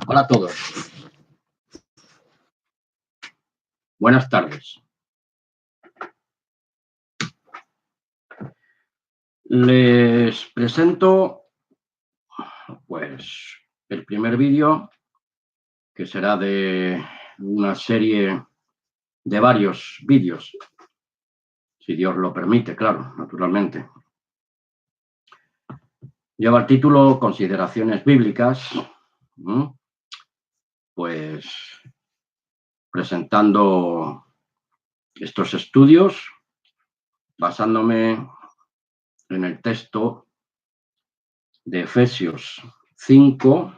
Hola a todos. Buenas tardes. Les presento, pues, el primer vídeo, que será de una serie de varios vídeos, si Dios lo permite, claro, naturalmente. Lleva el título Consideraciones bíblicas, pues presentando estos estudios basándome en el texto de Efesios 5,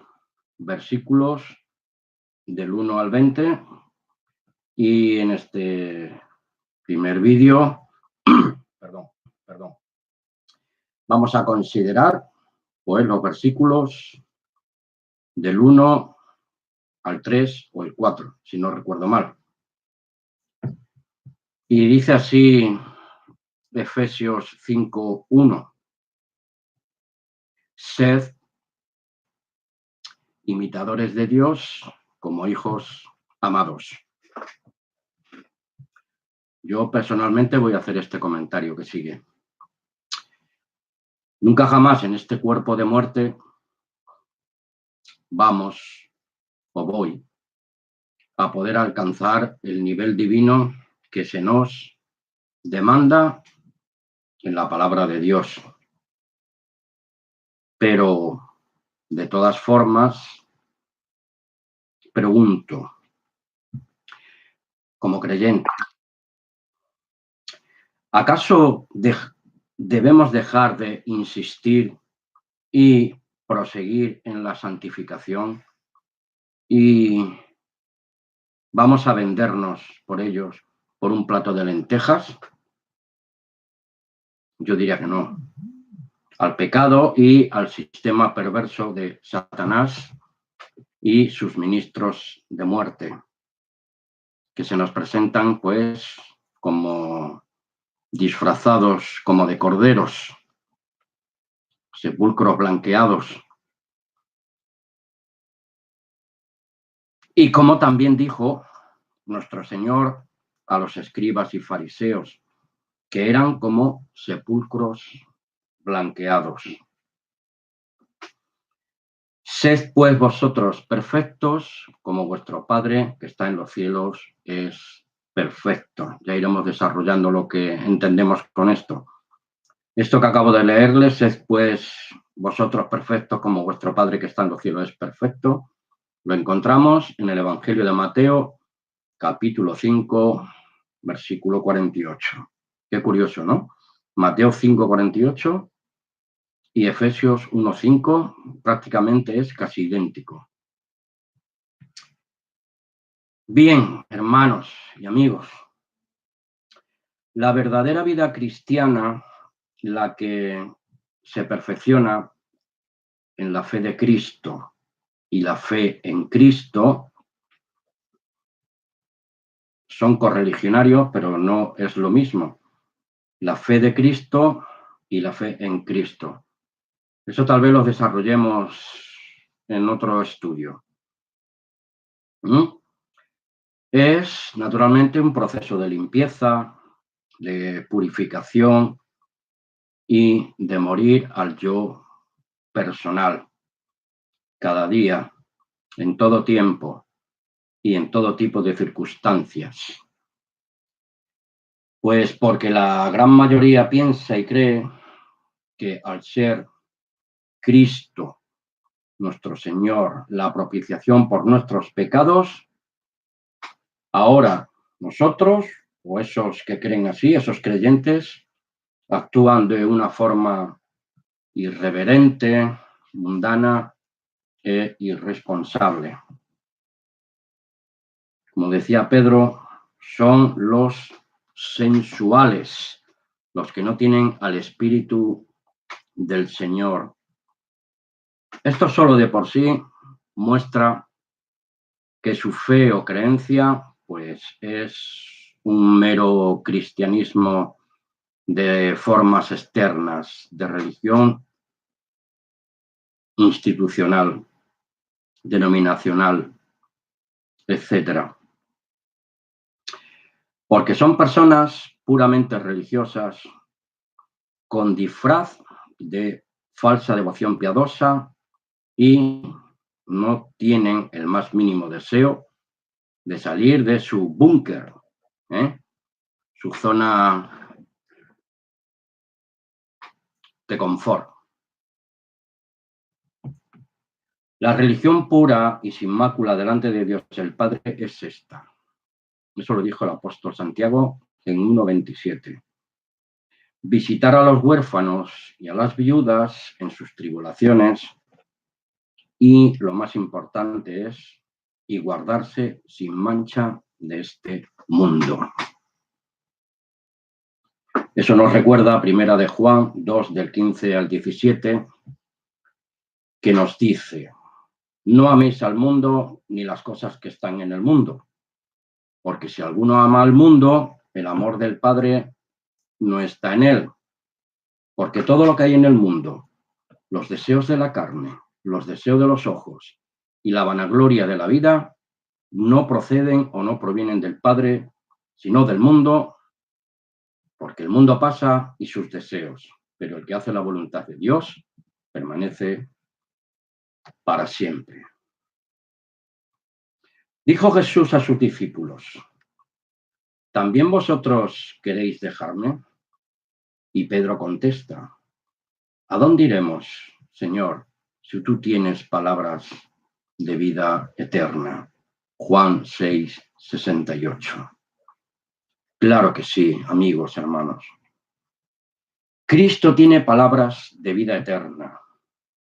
versículos del 1 al 20, y en este primer vídeo, vamos a considerar pues los versículos del 1 al 3 o el 4, si no recuerdo mal. Y dice así Efesios 5:1: Sed imitadores de Dios como hijos amados. Yo personalmente voy a hacer este comentario que sigue. Nunca jamás en este cuerpo de muerte vamos o voy a poder alcanzar el nivel divino que se nos demanda en la palabra de Dios. Pero, de todas formas, pregunto, como creyente, ¿acaso debemos dejar de insistir y proseguir en la santificación y vamos a vendernos por ellos por un plato de lentejas? Yo diría que no. Al pecado y al sistema perverso de Satanás y sus ministros de muerte, que se nos presentan pues como disfrazados como de corderos, sepulcros blanqueados. Y como también dijo nuestro Señor a los escribas y fariseos, que eran como sepulcros blanqueados. Sed pues vosotros perfectos, como vuestro Padre que está en los cielos es perfecto. Ya iremos desarrollando lo que entendemos con esto. Esto que acabo de leerles: sed pues vosotros perfectos, como vuestro Padre que está en los cielos es perfecto. Lo encontramos en el Evangelio de Mateo, capítulo 5, versículo 48. Qué curioso, ¿no? Mateo 5, 48 y Efesios 1, 5 prácticamente es casi idéntico. Bien, hermanos y amigos, la verdadera vida cristiana, la que se perfecciona en la fe de Cristo y la fe en Cristo, son correligionarios, pero no es lo mismo. La fe de Cristo y la fe en Cristo. Eso tal vez lo desarrollemos en otro estudio. Es naturalmente un proceso de limpieza, de purificación y de morir al yo personal cada día, en todo tiempo y en todo tipo de circunstancias. Pues porque la gran mayoría piensa y cree que al ser Cristo, nuestro Señor, la propiciación por nuestros pecados, ahora nosotros, o esos que creen así, esos creyentes, actúan de una forma irreverente, mundana e irresponsable. Como decía Pedro, son los sensuales, los que no tienen al Espíritu del Señor. Esto solo de por sí muestra que su fe o creencia pues es un mero cristianismo de formas externas, de religión institucional. denominacional, etcétera. Porque son personas puramente religiosas con disfraz de falsa devoción piadosa y no tienen el más mínimo deseo de salir de su búnker, su zona de confort. La religión pura y sin mácula delante de Dios el Padre es esta. Eso lo dijo el apóstol Santiago en 1:27. Visitar a los huérfanos y a las viudas en sus tribulaciones y, lo más importante es, y guardarse sin mancha de este mundo. Eso nos recuerda Primera de Juan 2, del 15 al 17, que nos dice: no améis al mundo ni las cosas que están en el mundo, porque si alguno ama al mundo, el amor del Padre no está en él. Porque todo lo que hay en el mundo, los deseos de la carne, los deseos de los ojos y la vanagloria de la vida, no proceden o no provienen del Padre, sino del mundo, porque el mundo pasa y sus deseos, pero el que hace la voluntad de Dios permanece para siempre. Dijo Jesús a sus discípulos: ¿también vosotros queréis dejarme? Y Pedro contesta: ¿a dónde iremos, Señor, si tú tienes palabras de vida eterna? Juan 6:68. Claro que sí, amigos, hermanos. Cristo tiene palabras de vida eterna,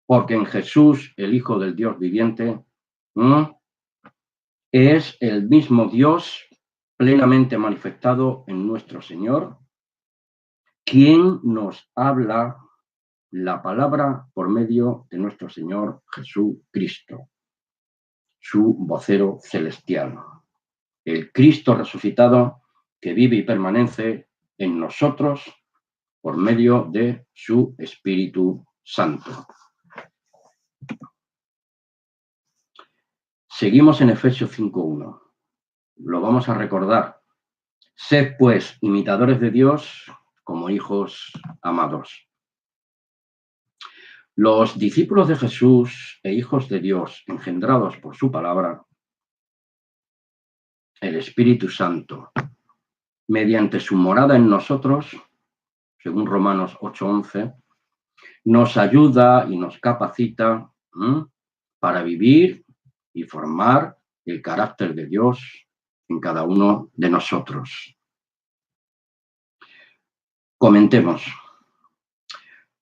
porque en Jesús, el Hijo del Dios viviente, es el mismo Dios plenamente manifestado en nuestro Señor, quien nos habla la palabra por medio de nuestro Señor Jesucristo, su vocero celestial, el Cristo resucitado que vive y permanece en nosotros por medio de su Espíritu Santo. Seguimos en Efesios 5:1. Lo vamos a recordar. Sed, pues, imitadores de Dios como hijos amados. Los discípulos de Jesús e hijos de Dios, engendrados por su palabra, el Espíritu Santo, mediante su morada en nosotros, según Romanos 8:11, nos ayuda y nos capacita para vivir y formar el carácter de Dios en cada uno de nosotros. Comentemos.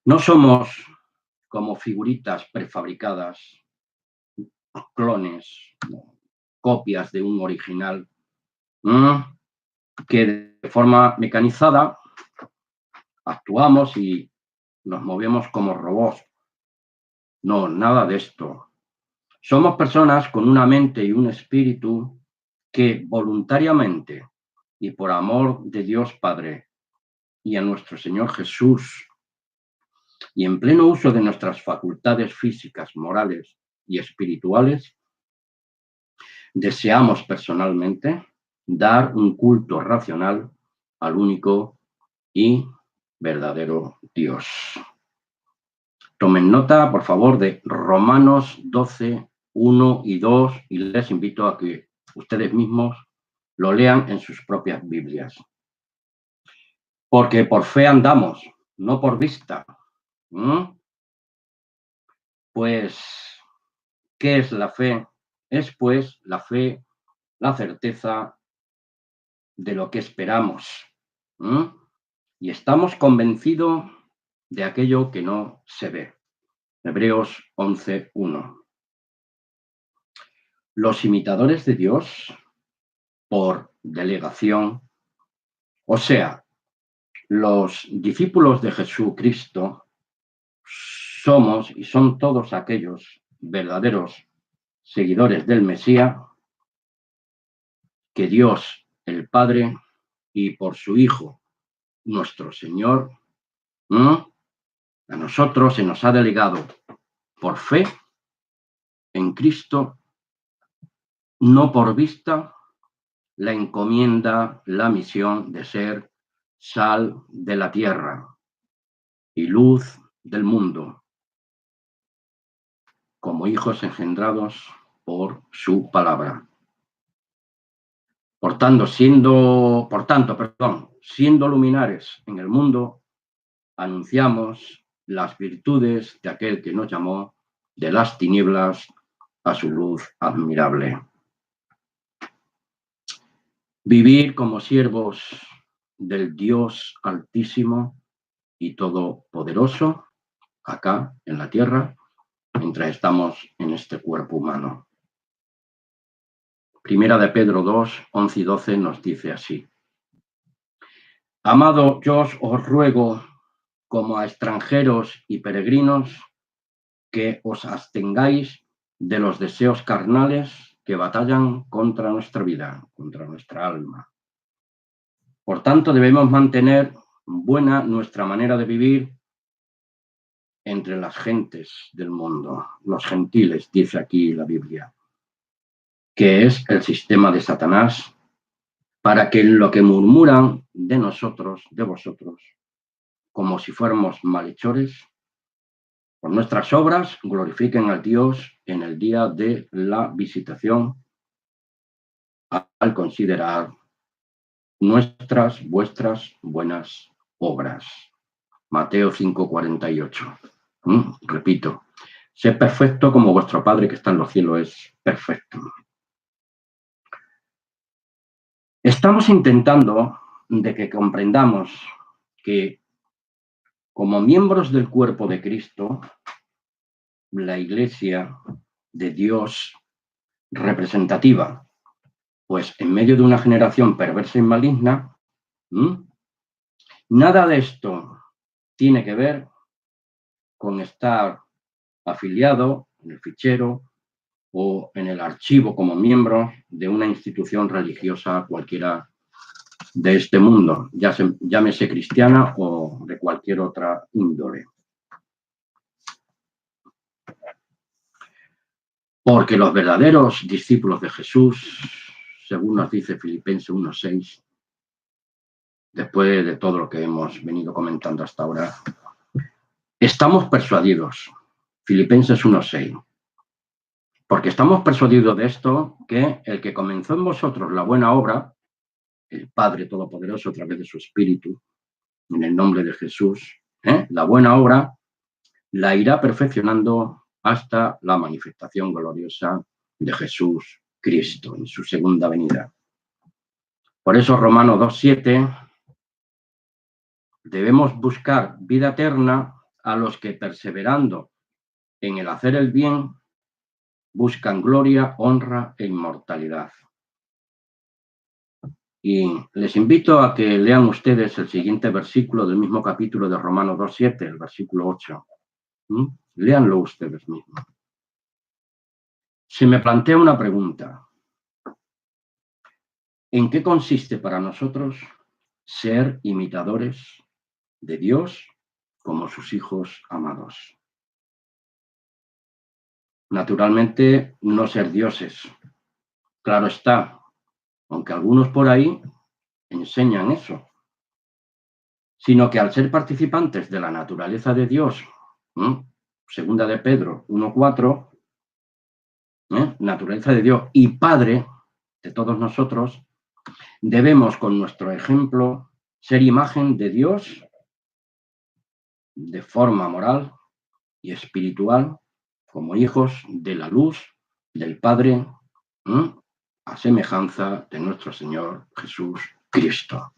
No somos como figuritas prefabricadas, clones, copias de un original, que de forma mecanizada actuamos y nos movemos como robots. No, nada de esto. Somos personas con una mente y un espíritu que voluntariamente y por amor de Dios Padre y a nuestro Señor Jesús, y en pleno uso de nuestras facultades físicas, morales y espirituales, deseamos personalmente dar un culto racional al único y verdadero Dios. Tomen nota, por favor, de Romanos 12:1 y 2, y les invito a que ustedes mismos lo lean en sus propias Biblias. Porque por fe andamos, no por vista. Pues, ¿qué es la fe? Es, pues, la fe, la certeza de lo que esperamos. Y estamos convencidos de aquello que no se ve. Hebreos 11:1. Los imitadores de Dios, por delegación, o sea, los discípulos de Jesucristo, somos y son todos aquellos verdaderos seguidores del Mesías que Dios, el Padre, y por su Hijo, nuestro Señor, a nosotros se nos ha delegado por fe en Cristo, no por vista, la encomienda la misión de ser sal de la tierra y luz del mundo, como hijos engendrados por su palabra. Por tanto, siendo luminares en el mundo, anunciamos las virtudes de aquel que nos llamó de las tinieblas a su luz admirable. Vivir como siervos del Dios Altísimo y Todopoderoso, acá en la tierra, mientras estamos en este cuerpo humano. Primera de Pedro 2, 11 y 12 nos dice así: Amado, yo os ruego, como a extranjeros y peregrinos, que os abstengáis de los deseos carnales que batallan contra nuestra vida, contra nuestra alma. Por tanto, debemos mantener buena nuestra manera de vivir entre las gentes del mundo, los gentiles, dice aquí la Biblia, que es el sistema de Satanás, para que lo que murmuran de nosotros, de vosotros, como si fuéramos malhechores, por nuestras obras glorifiquen a Dios en el día de la visitación, al considerar vuestras buenas obras. Mateo 5:48. Repito, sed perfecto como vuestro Padre que está en los cielos es perfecto. Estamos intentando de que comprendamos que como miembros del cuerpo de Cristo, la Iglesia de Dios representativa, pues en medio de una generación perversa y maligna, nada de esto tiene que ver con estar afiliado en el fichero o en el archivo como miembro de una institución religiosa cualquiera de este mundo, llámese cristiana o de cualquier otra índole. Porque los verdaderos discípulos de Jesús, según nos dice Filipenses 1:6, después de todo lo que hemos venido comentando hasta ahora, estamos persuadidos, Filipenses 1:6, porque estamos persuadidos de esto, que el que comenzó en vosotros la buena obra, el Padre Todopoderoso a través de su Espíritu, en el nombre de Jesús, la buena obra la irá perfeccionando hasta la manifestación gloriosa de Jesús Cristo en su segunda venida. Por eso Romanos 2:7, debemos buscar vida eterna a los que perseverando en el hacer el bien buscan gloria, honra e inmortalidad. Y les invito a que lean ustedes el siguiente versículo del mismo capítulo de Romanos 2:7, el versículo 8. Léanlo ustedes mismos. Se me plantea una pregunta. ¿En qué consiste para nosotros ser imitadores de Dios como sus hijos amados? Naturalmente, no ser dioses. Claro está, aunque algunos por ahí enseñan eso, sino que al ser participantes de la naturaleza de Dios, segunda de Pedro 1:4, naturaleza de Dios y Padre de todos nosotros, debemos con nuestro ejemplo ser imagen de Dios de forma moral y espiritual, como hijos de la luz del Padre, a semejanza de nuestro Señor Jesús Cristo.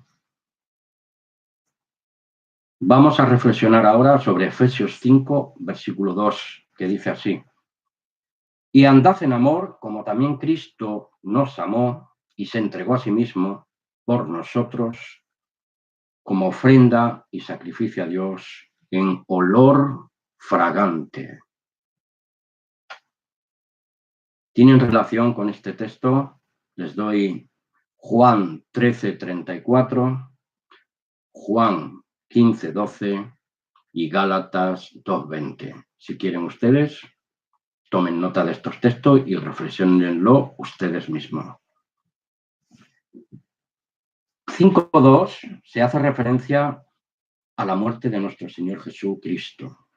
Vamos a reflexionar ahora sobre Efesios 5, versículo 2, que dice así: y andad en amor, como también Cristo nos amó y se entregó a sí mismo por nosotros, como ofrenda y sacrificio a Dios en olor fragante. ¿Tienen relación con este texto? Les doy Juan 13:34, Juan 15:12 y Gálatas 2:20. Si quieren ustedes, Tomen nota de estos textos y reflexionenlo ustedes mismos. 5.2 se hace referencia a la muerte de nuestro Señor Jesucristo.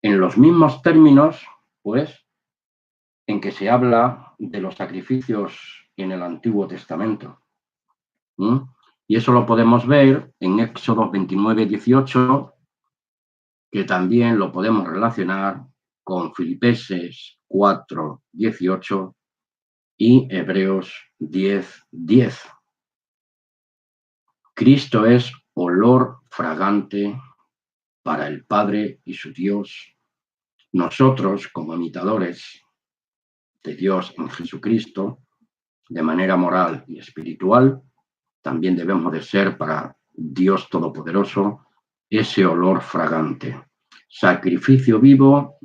En los mismos términos, pues, en que se habla de los sacrificios en el Antiguo Testamento. Y eso lo podemos ver en Éxodo 29:18, que también lo podemos relacionar con Filipenses 4:18 y Hebreos 10:10. Cristo es olor fragante para el Padre y su Dios. Nosotros, como imitadores de Dios en Jesucristo, de manera moral y espiritual, también debemos de ser para Dios Todopoderoso ese olor fragante. Sacrificio vivo,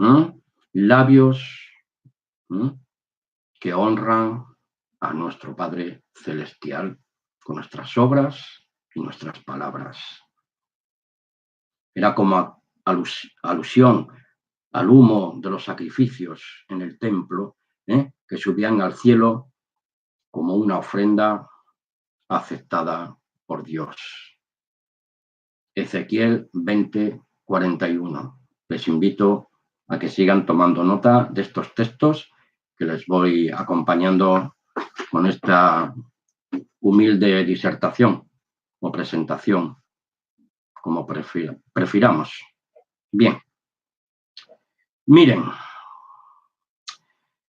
labios que honran a nuestro Padre Celestial con nuestras obras y nuestras palabras. Era como alusión al humo de los sacrificios en el templo, que subían al cielo como una ofrenda aceptada por Dios. Ezequiel 20:41. Les invito a que sigan tomando nota de estos textos que les voy acompañando con esta humilde disertación o presentación, como prefiramos. Bien. Miren,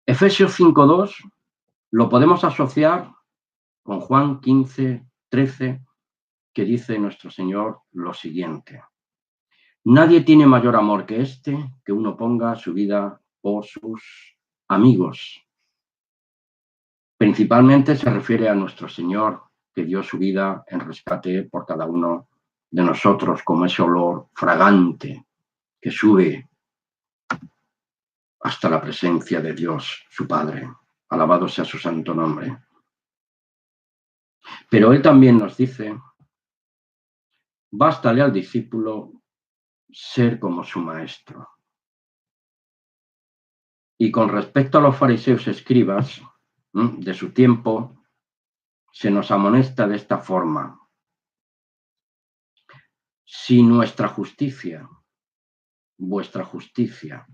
Efesios 5:2 lo podemos asociar con Juan 15:13, que dice nuestro Señor lo siguiente: nadie tiene mayor amor que este, que uno ponga su vida por sus amigos. Principalmente se refiere a nuestro Señor, que dio su vida en rescate por cada uno de nosotros, como ese olor fragante que sube hasta la presencia de Dios, su Padre. Alabado sea su santo nombre. Pero Él también nos dice: bástale al discípulo ser como su maestro. Y con respecto a los fariseos escribas de su tiempo, se nos amonesta de esta forma: si nuestra justicia, vuestra justicia,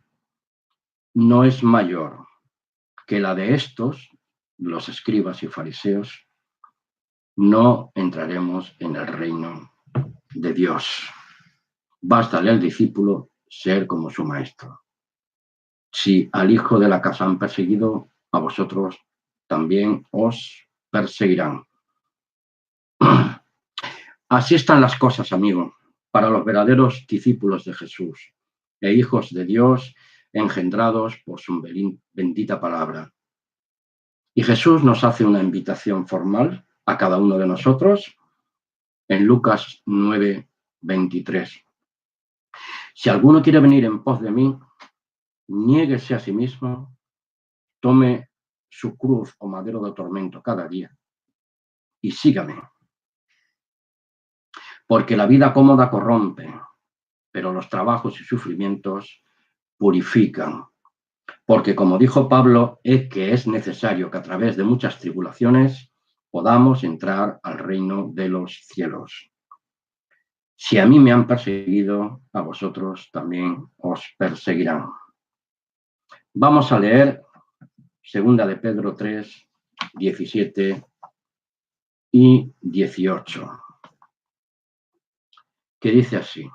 no es mayor que la de estos, los escribas y fariseos, no entraremos en el reino de Dios. Bástale al discípulo ser como su maestro. Si al hijo de la casa han perseguido, a vosotros también os perseguirán. Así están las cosas, amigo, para los verdaderos discípulos de Jesús e hijos de Dios engendrados por su bendita palabra. Y Jesús nos hace una invitación formal a cada uno de nosotros en Lucas 9:23. Si alguno quiere venir en pos de mí, niéguese a sí mismo, tome su cruz o madero de tormento cada día y sígame. Porque la vida cómoda corrompe, pero los trabajos y sufrimientos purifican. Porque, como dijo Pablo, es que es necesario que a través de muchas tribulaciones podamos entrar al reino de los cielos. Si a mí me han perseguido, a vosotros también os perseguirán. Vamos a leer 2 de Pedro 3:17 y 18, que dice así: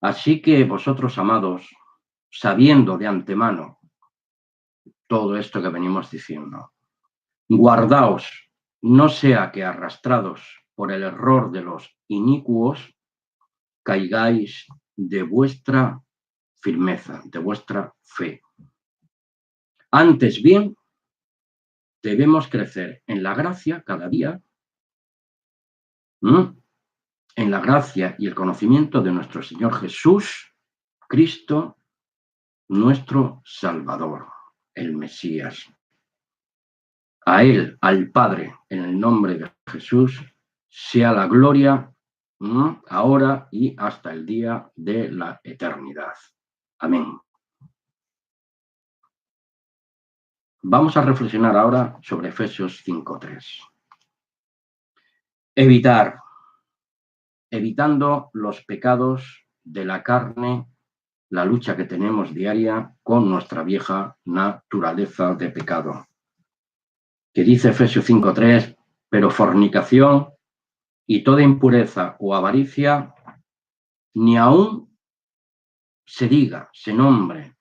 así que vosotros, amados, sabiendo de antemano todo esto que venimos diciendo, guardaos, no sea que arrastrados por el error de los inicuos, caigáis de vuestra firmeza, de vuestra fe. Antes bien, debemos crecer en la gracia cada día, en la gracia y el conocimiento de nuestro Señor Jesús, Cristo, nuestro Salvador, el Mesías. A Él, al Padre, en el nombre de Jesús, sea la gloria ahora y hasta el día de la eternidad. Amén. Vamos a reflexionar ahora sobre Efesios 5:3. Evitando los pecados de la carne, la lucha que tenemos diaria con nuestra vieja naturaleza de pecado. Que dice Efesios 5:3, pero fornicación y toda impureza o avaricia, ni aún se diga, se nombre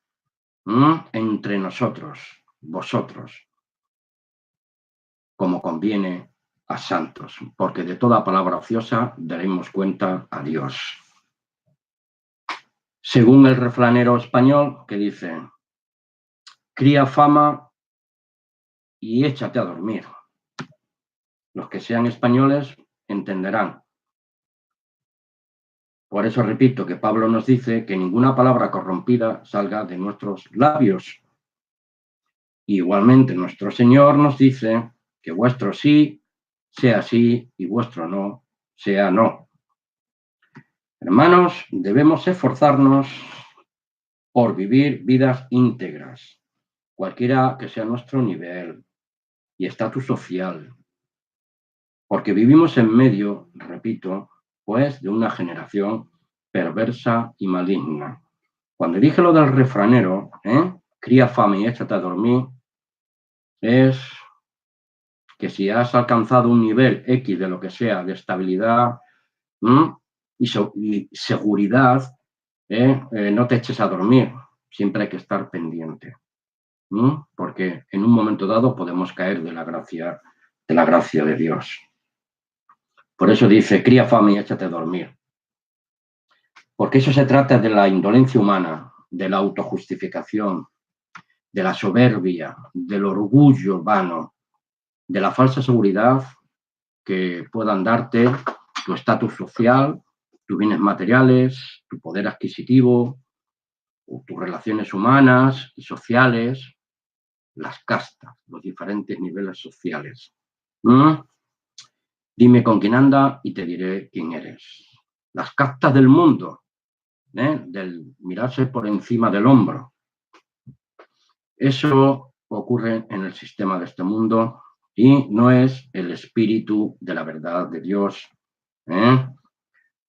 entre nosotros, vosotros, como conviene a santos, porque de toda palabra ociosa daremos cuenta a Dios. Según el refranero español, que dice, cría fama y échate a dormir. Los que sean españoles entenderán. Por eso repito que Pablo nos dice que ninguna palabra corrompida salga de nuestros labios. Igualmente nuestro Señor nos dice que vuestro sí sea sí y vuestro no sea no. Hermanos, debemos esforzarnos por vivir vidas íntegras, cualquiera que sea nuestro nivel y estatus social, porque vivimos en medio, repito, pues de una generación perversa y maligna. Cuando dije lo del refranero, cría fama y échate a dormir, es que si has alcanzado un nivel X de lo que sea, de estabilidad y seguridad, no te eches a dormir, siempre hay que estar pendiente, porque en un momento dado podemos caer de la gracia de Dios. Por eso dice, cría fama y échate a dormir. Porque eso se trata de la indolencia humana, de la autojustificación, de la soberbia, del orgullo vano, de la falsa seguridad que puedan darte tu estatus social, tus bienes materiales, tu poder adquisitivo, o tus relaciones humanas y sociales, las castas, los diferentes niveles sociales. Dime con quién anda y te diré quién eres. Las castas del mundo, del mirarse por encima del hombro. Eso ocurre en el sistema de este mundo y no es el espíritu de la verdad de Dios.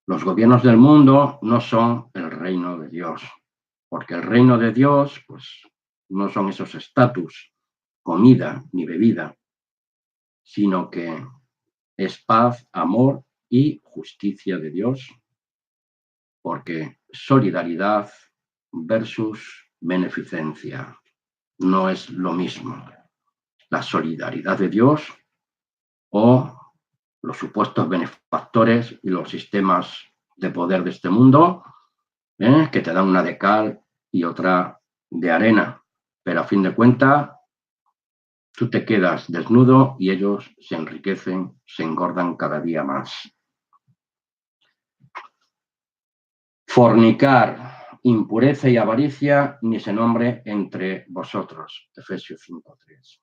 Los gobiernos del mundo no son el reino de Dios, porque el reino de Dios, pues, no son esos estatus, comida ni bebida, sino que es paz, amor y justicia de Dios, porque solidaridad versus beneficencia no es lo mismo. La solidaridad de Dios o los supuestos benefactores y los sistemas de poder de este mundo, que te dan una de cal y otra de arena, pero a fin de cuentas tú te quedas desnudo y ellos se enriquecen, se engordan cada día más. Fornicar, impureza y avaricia ni se nombre entre vosotros. Efesios 5:3.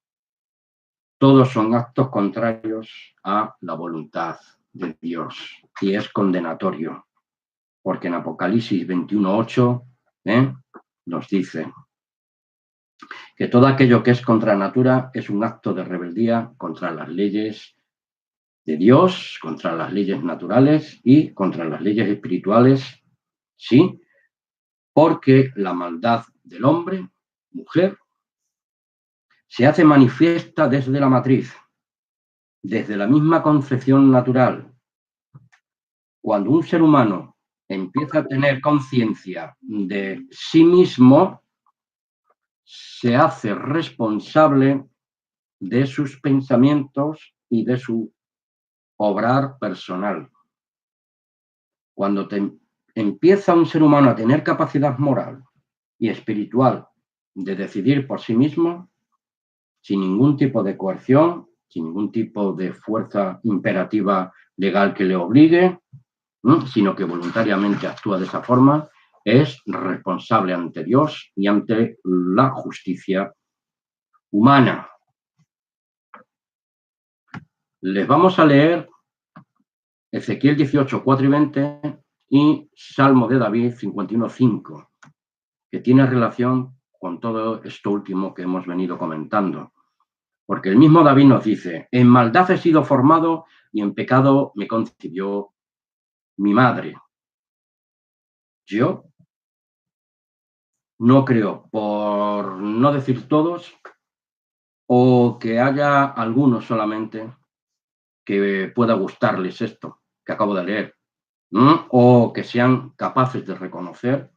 Todos son actos contrarios a la voluntad de Dios y es condenatorio, porque en Apocalipsis 21:8 nos dice que todo aquello que es contra natura es un acto de rebeldía contra las leyes de Dios, contra las leyes naturales y contra las leyes espirituales, ¿sí? Porque la maldad del hombre, mujer, se hace manifiesta desde la matriz, desde la misma concepción natural. Cuando un ser humano empieza a tener conciencia de sí mismo, se hace responsable de sus pensamientos y de su obrar personal. Cuando empieza un ser humano a tener capacidad moral y espiritual de decidir por sí mismo, sin ningún tipo de coerción, sin ningún tipo de fuerza imperativa legal que le obligue, sino que voluntariamente actúa de esa forma, es responsable ante Dios y ante la justicia humana. Les vamos a leer Ezequiel 18, 4 y 20 y Salmo de David 51, 5, que tiene relación con todo esto último que hemos venido comentando. Porque el mismo David nos dice, en maldad he sido formado y en pecado me concibió mi madre. Yo no creo, por no decir todos, o que haya algunos solamente que pueda gustarles esto que acabo de leer, o que sean capaces de reconocer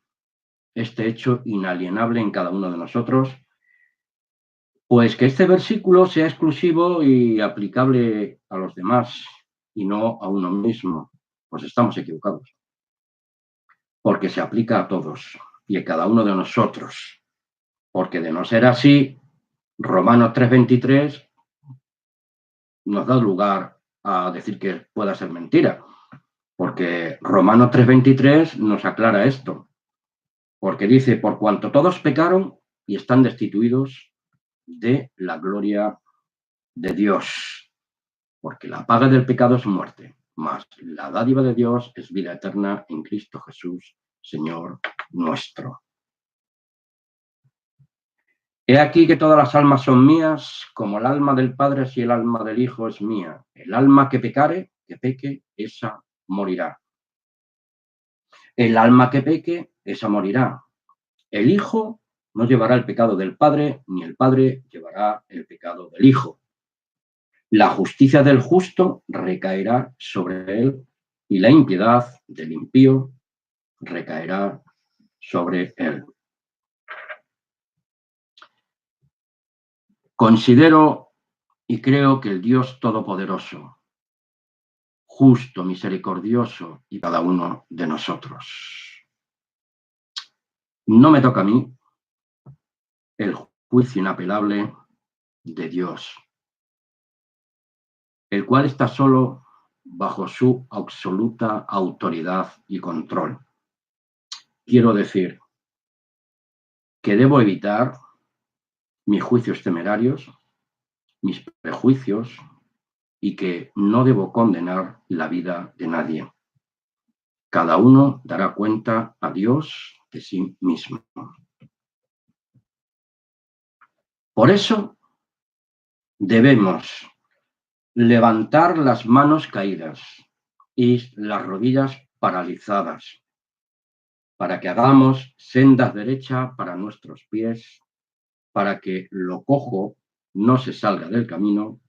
este hecho inalienable en cada uno de nosotros, pues que este versículo sea exclusivo y aplicable a los demás y no a uno mismo, pues estamos equivocados, porque se aplica a todos y a cada uno de nosotros, porque de no ser así, Romanos 3:23 nos da lugar a decir que pueda ser mentira, porque Romanos 3:23 nos aclara esto, porque dice, por cuanto todos pecaron y están destituidos de la gloria de Dios, porque la paga del pecado es muerte, mas la dádiva de Dios es vida eterna en Cristo Jesús, Señor nuestro. He aquí que todas las almas son mías, como el alma del Padre si el alma del Hijo es mía. El alma que pecare, que peque, esa morirá. El alma que peque, esa morirá. El Hijo no llevará el pecado del Padre, ni el Padre llevará el pecado del Hijo. La justicia del justo recaerá sobre él, y la impiedad del impío recaerá sobre él. Considero y creo que el Dios Todopoderoso, justo, misericordioso y cada uno de nosotros. No me toca a mí el juicio inapelable de Dios, el cual está solo bajo su absoluta autoridad y control. Quiero decir que debo evitar mis juicios temerarios, mis prejuicios, y que no debo condenar la vida de nadie. Cada uno dará cuenta a Dios de sí mismo. Por eso debemos levantar las manos caídas y las rodillas paralizadas, para que hagamos sendas derechas para nuestros pies, para que lo cojo no se salga del camino,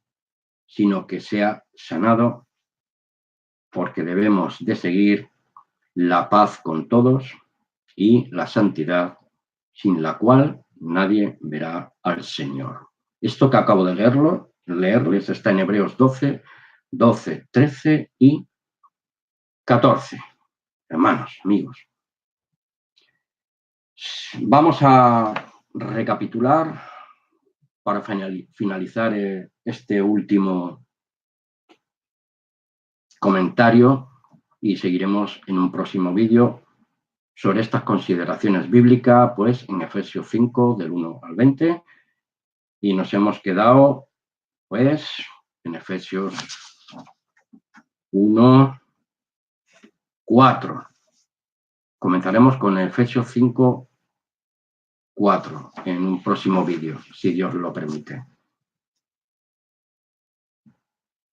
sino que sea sanado, porque debemos de seguir la paz con todos y la santidad, sin la cual nadie verá al Señor. Esto que acabo de leerles está en Hebreos 12, 13 y 14. Hermanos, amigos. Vamos a recapitular para finalizar este último comentario y seguiremos en un próximo vídeo sobre estas consideraciones bíblicas, pues en Efesios 5, del 1 al 20, y nos hemos quedado, pues, en Efesios 1, 4. Comenzaremos con Efesios 5, 4 en un próximo vídeo, si Dios lo permite.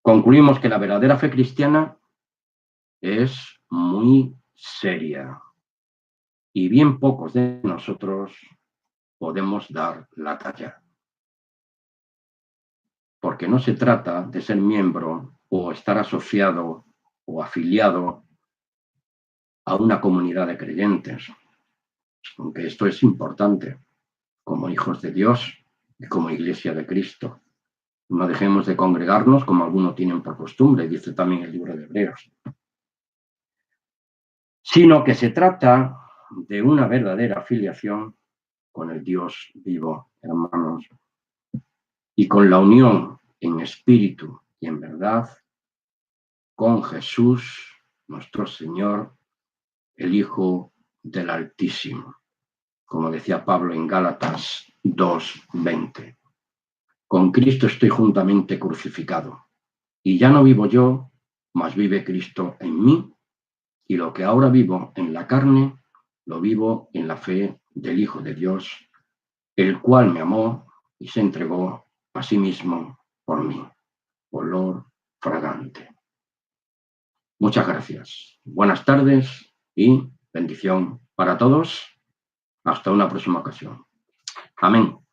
Concluimos que la verdadera fe cristiana es muy seria y bien pocos de nosotros podemos dar la talla. Porque no se trata de ser miembro o estar asociado o afiliado a una comunidad de creyentes, aunque esto es importante, como hijos de Dios y como Iglesia de Cristo. No dejemos de congregarnos como algunos tienen por costumbre, dice también el libro de Hebreos, sino que se trata de una verdadera afiliación con el Dios vivo, hermanos, y con la unión en espíritu y en verdad con Jesús, nuestro Señor, el Hijo del Altísimo, como decía Pablo en Gálatas 2:20. Con Cristo estoy juntamente crucificado, y ya no vivo yo, mas vive Cristo en mí, y lo que ahora vivo en la carne, lo vivo en la fe del Hijo de Dios, el cual me amó y se entregó a sí mismo por mí. Olor fragante. Muchas gracias. Buenas tardes y bendición para todos. Hasta una próxima ocasión. Amén.